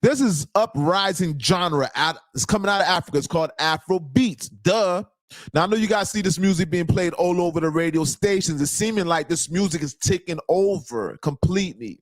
This is uprising genre. It's coming out of Africa. It's called Afro Beats. Duh. Now I know you guys see this music being played all over the radio stations. It's seeming like this music is taking over completely.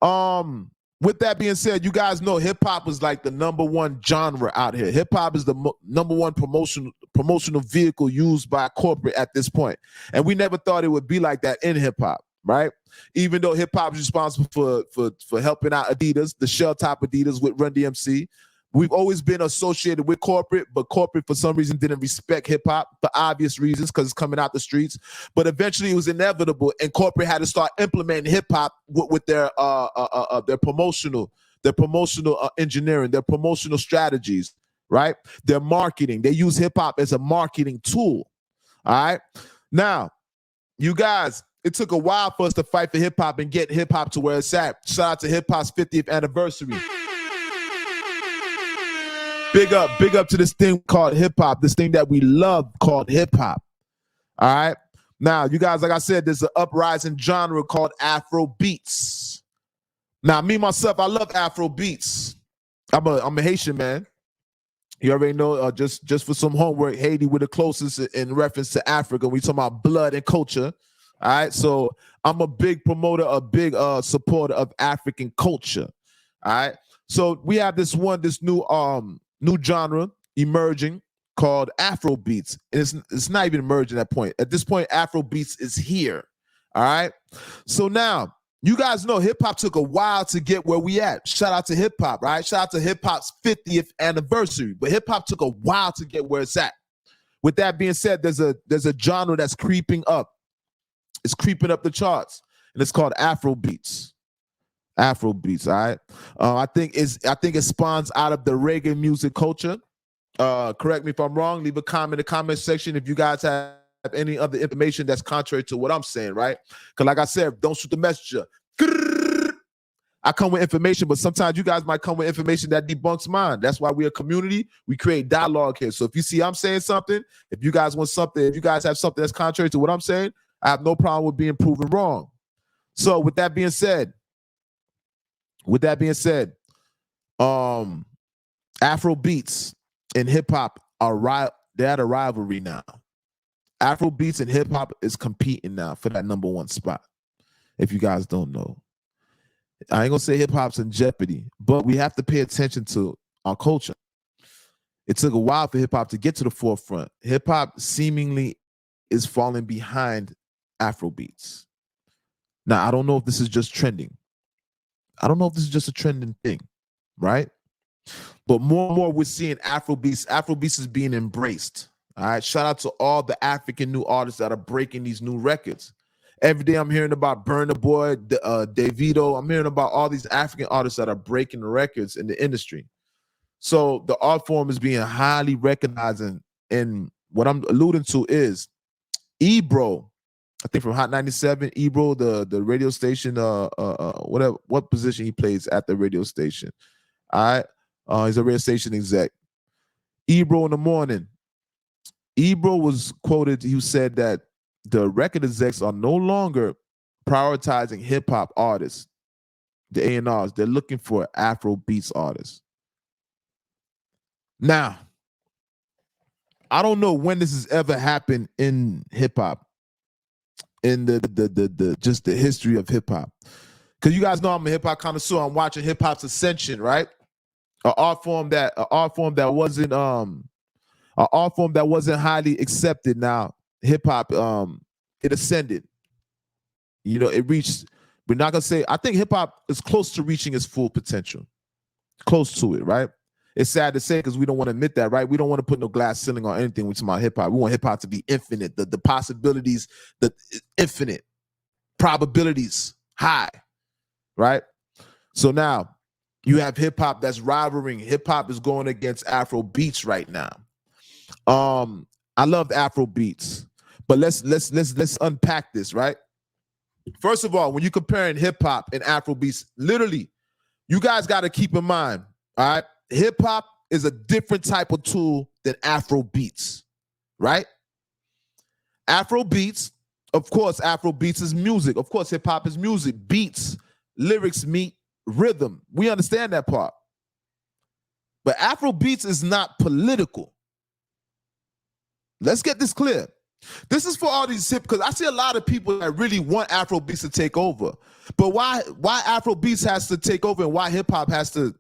With that being said, you guys know hip hop is like the #1 genre out here. Hip hop is the #1 promotional vehicle used by corporate at this point, and we never thought it would be like that in hip hop, right? Even though hip hop is responsible for helping out Adidas, the shell top Adidas with Run DMC. We've always been associated with corporate, but corporate for some reason didn't respect hip hop for obvious reasons because it's coming out the streets. But eventually it was inevitable, and corporate had to start implementing hip hop with their promotional engineering, their promotional strategies, right? Their marketing. They use hip hop as a marketing tool. All right. Now, you guys, it took a while for us to fight for hip hop and get hip hop to where it's at. Shout out to hip hop's 50th anniversary. Big up to this thing called hip hop, this thing that we love called hip hop. All right. Now, you guys, like I said, there's an uprising genre called Afro Beats. Now, me myself, I love Afro Beats. I'm a Haitian man. You already know. Just for some homework, Haiti we're the closest in reference to Africa. We talking about blood and culture. All right. So I'm a big promoter, a big supporter of African culture. All right. So we have this new genre emerging called Afro Beats. And it's not even emerging at that point. At this point, Afro Beats is here. All right. So now, you guys know hip hop took a while to get where we at. Shout out to hip hop, right? Shout out to hip hop's 50th anniversary. But hip hop took a while to get where it's at. With that being said, there's a genre that's creeping up. It's creeping up the charts, and it's called Afro Beats. Afro Beats, all right. I think it spawns out of the reggae music culture. Correct me if I'm wrong. Leave a comment in the comment section if you guys have any other information that's contrary to what I'm saying, right? Because like I said, don't shoot the messenger. I come with information, but sometimes you guys might come with information that debunks mine. That's why we're a community. We create dialogue here. So if you see I'm saying something, if you guys want something, if you guys have something that's contrary to what I'm saying, I have no problem with being proven wrong. So with that being said, Afro Beats and hip hop they're at a rivalry now. Afro Beats and hip hop is competing now for that #1 spot. If you guys don't know, I ain't gonna say hip hop's in jeopardy, but we have to pay attention to our culture. It took a while for hip hop to get to the forefront. Hip hop seemingly is falling behind Afro Beats. Now, I don't know if this is just trending. I don't know if this is just a trending thing, right? But more and more we're seeing Afro Beats. Afro Beats is being embraced. All right. Shout out to all the African new artists that are breaking these new records. Every day I'm hearing about Burna Boy, Davido. I'm hearing about all these African artists that are breaking the records in the industry. So the art form is being highly recognized. And what I'm alluding to is Ebro. I think from Hot 97, Ebro, the radio station, what position he plays at the radio station. All right. He's a radio station exec. Ebro in the morning. Ebro was quoted, he said that the record execs are no longer prioritizing hip-hop artists, the A&Rs. They're looking for Afro Beats artists. Now, I don't know when this has ever happened in hip-hop, in just the history of hip-hop. Because you guys know I'm a hip-hop connoisseur. I'm watching hip-hop's ascension, right? An art form that wasn't highly accepted. Now hip-hop, it ascended. You know, it reached, we're not gonna say, I think hip-hop is close to reaching its full potential. Close to it, right? It's sad to say because we don't want to admit that, right? We don't want to put no glass ceiling on anything when we talk about hip-hop. We want hip-hop to be infinite, the possibilities, the infinite probabilities high, right? So now you have hip-hop that's rivaling. Hip-hop is going against Afro Beats right now. I love Afro Beats, but let's unpack this, right? First of all, when you're comparing hip-hop and Afro Beats, literally, you guys got to keep in mind, all right? Hip-hop is a different type of tool than Afro Beats, right? Afro Beats, of course, Afro Beats is music. Of course, hip-hop is music. Beats, lyrics meet rhythm. We understand that part. But Afro Beats is not political. Let's get this clear. This is for all these because I see a lot of people that really want Afro Beats to take over. But why Afro Beats has to take over and why hip hop has to,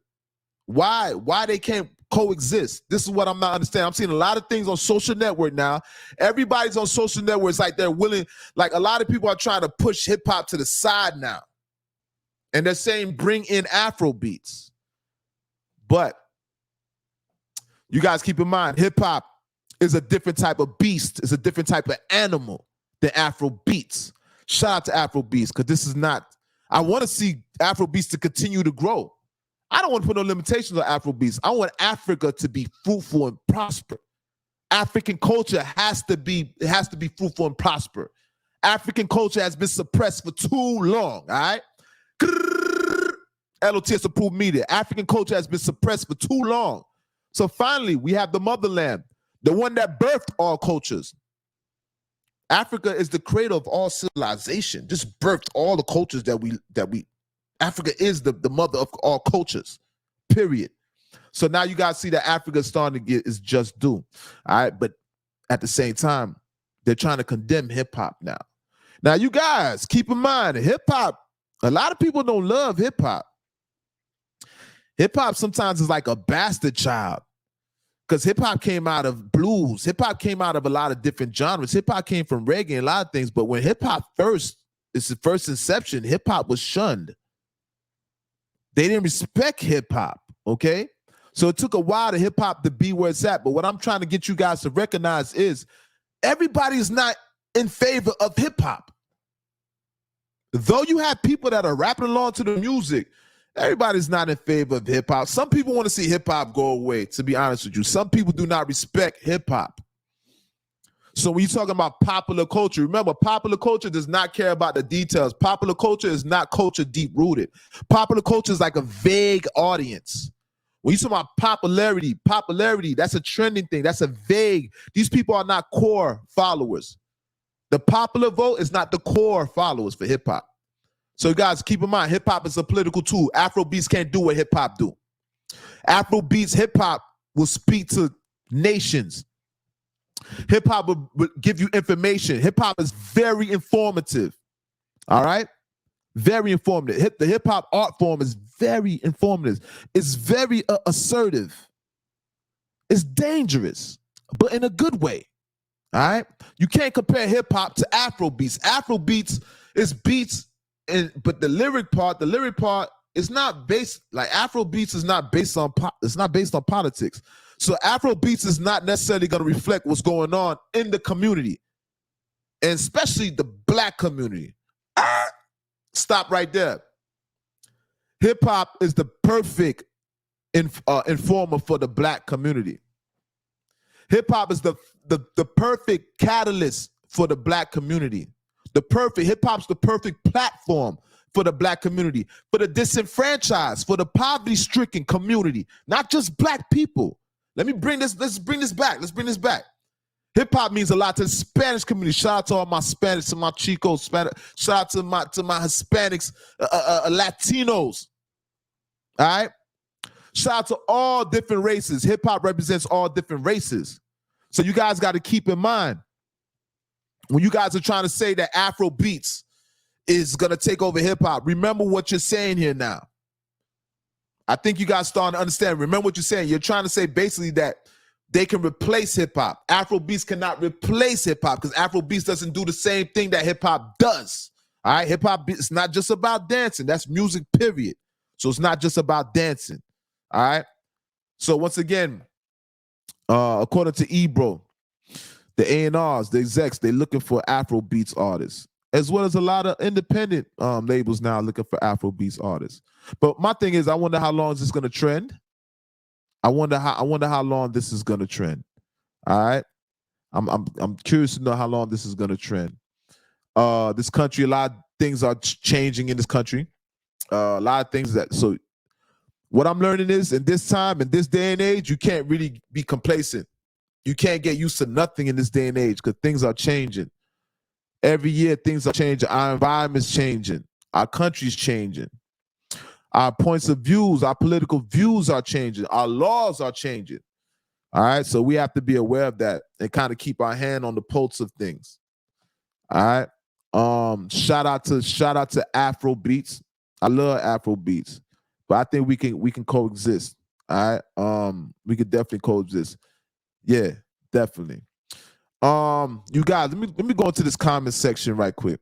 why they can't coexist? This is what I'm not understanding. I'm seeing a lot of things on social network now. Everybody's on social networks like they're willing, like a lot of people are trying to push hip hop to the side now. And they're saying bring in Afro Beats. But you guys keep in mind, hip hop is a different type of beast. It's a different type of animal than Afro Beats. Shout out to Afro Beats, because this is not, I want to see Afro Beats to continue to grow. I don't want to put no limitations on Afro Beats. I want Africa to be fruitful and prosper. African culture has to be fruitful and prosper. African culture has been suppressed for too long, all right? L.O.T.S approved media. African culture has been suppressed for too long. So finally, we have the motherland, the one that birthed all cultures. Africa is the cradle of all civilization. Just birthed all the cultures that we. Africa is the mother of all cultures. Period. So now you guys see that Africa is starting to get its just due. All right, but at the same time, they're trying to condemn hip hop now. Now you guys keep in mind, hip hop. A lot of people don't love hip hop. Hip hop sometimes is like a bastard child. Because hip-hop came out of blues. Hip-hop came out of a lot of different genres. Hip-hop came from reggae and a lot of things. But when hip-hop it's the first inception, hip-hop was shunned. They didn't respect hip-hop, okay? So it took a while to hip-hop to be where it's at. But what I'm trying to get you guys to recognize is everybody's not in favor of hip-hop. Though you have people that are rapping along to the music, everybody's not in favor of hip-hop. Some people want to see hip-hop go away, to be honest with you. Some people do not respect hip-hop. So when you're talking about popular culture, remember, popular culture does not care about the details. Popular culture is not culture deep-rooted. Popular culture is like a vague audience. When you talk about popularity, that's a trending thing. That's a vague. These people are not core followers. The popular vote is not the core followers for hip-hop. So guys, keep in mind, hip-hop is a political tool. Afro Beats can't do what hip-hop do. Afro Beats, hip-hop will speak to nations. Hip-hop will give you information. Hip-hop is very informative, all right? Very informative. The hip-hop art form is very informative. It's very assertive. It's dangerous, but in a good way, all right? You can't compare hip-hop to Afro Beats. Afro Beats is beats, but the lyric part is not based, like Afro Beats is not based on politics. So Afro Beats is not necessarily going to reflect what's going on in the community, and especially the black community. Stop right there. Hip hop is the perfect informer for the black community. Hip hop is the perfect catalyst for the black community. Hip hop's the perfect platform for the black community, for the disenfranchised, for the poverty-stricken community, not just black people. Let's bring this back. Hip hop means a lot to the Spanish community. Shout out to all my Spanish, to my Chicos, shout out to my Hispanics, Latinos. All right? Shout out to all different races. Hip hop represents all different races. So you guys got to keep in mind, when you guys are trying to say that Afro Beats is going to take over hip hop, remember what you're saying here now. I think you guys starting to understand. Remember what you're saying. You're trying to say basically that they can replace hip hop. Afro Beats cannot replace hip hop because Afro Beats doesn't do the same thing that hip hop does. All right, hip hop is not just about dancing. That's music, period. So it's not just about dancing. All right. So once again, according to Ebro, the A&Rs, the execs, they're looking for Afro Beats artists, as well as a lot of independent labels now looking for Afro Beats artists. But my thing is, I wonder how long is this going to trend? I wonder how long this is going to trend. All right, I'm curious to know how long this is going to trend. This country, a lot of things are changing in this country. A lot of things so what I'm learning is, in this time, in this day and age, you can't really be complacent. You can't get used to nothing in this day and age because things are changing. Every year, things are changing. Our environment's changing. Our country's changing. Our points of views, our political views are changing. Our laws are changing. All right. So we have to be aware of that and kind of keep our hand on the pulse of things. All right. Shout out to Afro Beats. I love Afro Beats, but I think we can coexist. All right. We could definitely coexist. Yeah, definitely. You guys, let me go into this comment section right quick.